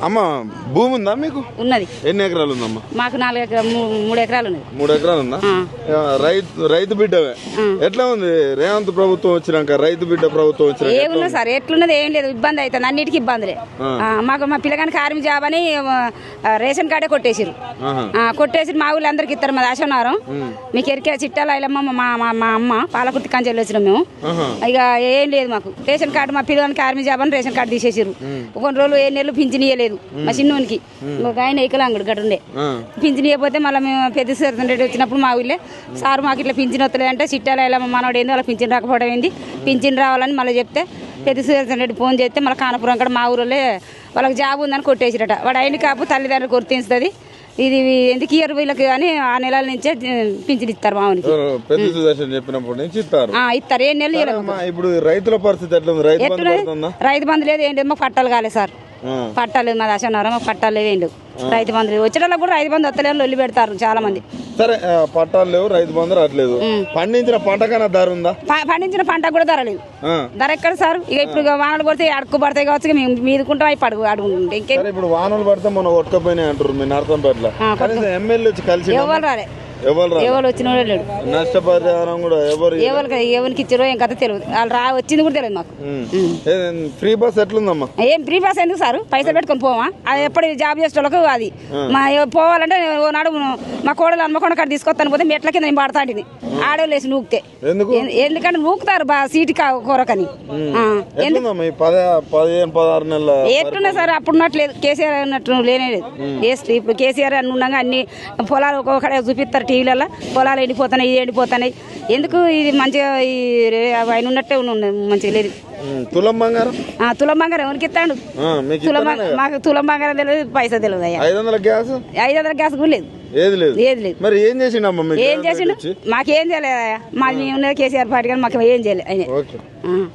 అమ్మ భూమి ఉందా మీకు? ఉన్నది. ఎన్ని ఎకరాలు ఉందమ్మా? మాకు 3 ఎకరాలు ఉన్నది. 3 ఎకరాలు ఉందా? రైతు బిడ్డవే. ఎట్లా ఉంది రేవంత్ ప్రభుత్వం వచ్చినాక? రైతు బిడ్డ ప్రభుత్వం వచ్చినాక ఏమున్నా సార్ ఎట్లున్నది ఏం లేదు, ఇబ్బంది అవుతుంది, అన్నిటికీ ఇబ్బందులే. మాకు మా పిల్లగానికి ఆర్మీ జాబ్ అని రేషన్ కార్డే కొట్టేసిరు. కొట్టేసి మా ఊళ్ళో అందరికి ఇస్తారు. మా దాశనారం మీకు ఎరికే చిట్టాల ఇల్లమ్మ మా అమ్మ పాలకుర్తి కంచెలు వచ్చినాం మేము. ఇక ఏం లేదు మాకు రేషన్ కార్డు. మా పిల్లగానికి ఆర్మీ జాబ్ అని రేషన్ కార్డు తీసేసిరు. కొన్ని రోజులు 7 నెలలు పింఛన్ ఇయ్యలేదు మా చిన్నోనికి. ఆయన ఏకలాంగుడు గట్టుండే పింఛన్ ఇవ్వకపోతే మళ్ళీ మేము పెద్ద రెడ్డి వచ్చినప్పుడు మా ఊళ్ళే సార్ మాకు ఇట్లా పింఛన్ వస్తలేదు అంటే చిట్టాల ఇల్లమ్మ మనోడు ఏంది వాళ్ళకి పింఛన్ రాకపోవడం ఏంది, పింఛన్ రావాలని మళ్ళీ చెప్తే పెద్ద రెడ్డి ఫోన్ చేస్తే మళ్ళీ కానపురం అక్కడ మా ఊళ్ళో వాళ్ళకి జాబ్ ఉందని కొట్టేసిరట. వాడు అయిన కాపు తల్లిదండ్రులు గుర్తిస్తుంది. ఇది ఎందుకు ఇయర్ వీళ్ళకి అని 6 నెలల నుంచే పింఛన్ ఇస్తారు మామూలుకి. చెప్పినప్పటి నుంచి ఇస్తారు. 7 నెలలు. ఇప్పుడు రైతుల పరిస్థితి ఎట్లా? రైతు బంధు లేదు ఏం లేదు, మాకు పట్టాలు కాలేదు సార్. పట్టాలేదు మా దశనారం, మాకు పట్టాలు లేవు ఏం లేవు. రైతు బంధు లేదు. వచ్చేటప్పుడు కూడా రైతు బంధు వస్తలేదు, లొల్లి పెడతారు చాలా మంది. సరే పట్టాలు లేవు, రైతు బంధు రావట్లేదు. పండించిన పంటకన్నా ధర ఉందా? పండించిన పంట కూడా ధర లేదు. ధర ఎక్కడ సార్? ఇక ఇప్పుడు వానలు పడితే అడుక్కు పడతాయి కావచ్చు, మేము మీదుకుంటాం అడుగు అడుగుంటే ఇంకే. ఇప్పుడు వానలు పడితే మనం కొట్టుకపోయినాయి అంటారు మీ నర్సంపేటలో. ఎమ్మెల్యే వచ్చి కలిసి ఎవరు రాలే, ఎవరు వచ్చిన లేడు. నష్టపరిహారం కూడా ఎవరికి ఇచ్చారో ఏం కథ తెలియదు. వాళ్ళు వచ్చింది కూడా తెలియదు మాకు. ఫ్రీ బస్ ఎట్లుందమ్మా? ఏం ఫ్రీ బస్ ఎందుకు సార్? పైసలు పెట్టుకొని పోవా? అది ఎప్పుడు జాబ్ చేసేటోళ్ళకు అది మా పోవాలంటే ఓనాడు మా కోడలు హన్మకొండ కాడ తీసుకొస్తాను పోతే మెట్ల కింద నేను పడతాంటిని ఆడోళ్ళు వేసి నూకితే. ఎందుకంటే నూకుతారు సీటు కొరకని. 15-16 నెలల ఎట్టున్నా సార్? అప్పుడు ఉన్నట్లేదు, కేసీఆర్ ఉన్నట్టు లేనే లేదు. ఇప్పుడు కేసీఆర్ అన్ని ఉండగా అన్ని పొలాలు ఒక్కొక్కడే చూపిస్తారు టీవీలలో. పొలాలు ఎండిపోతున్నాయి, ఎండిపోతున్నాయి. ఎందుకు ఇది మంచిగా ఆయన ఉన్నట్టే మంచిగా లేదు. తులం బంగారం ఎవరికి ఇస్తాడు? మాకు తులం బంగారం తెలియదు, పైసా తెలియదు. 500 గ్యాస్ కూడా లేదు, ఏది లేదు. మరి ఏం చేసిండు? మాకేం చేయలేదు. మాది ఉన్నది కేసీఆర్ పార్టీ కానీ మాకు ఏం చేయలేదు ఆయన.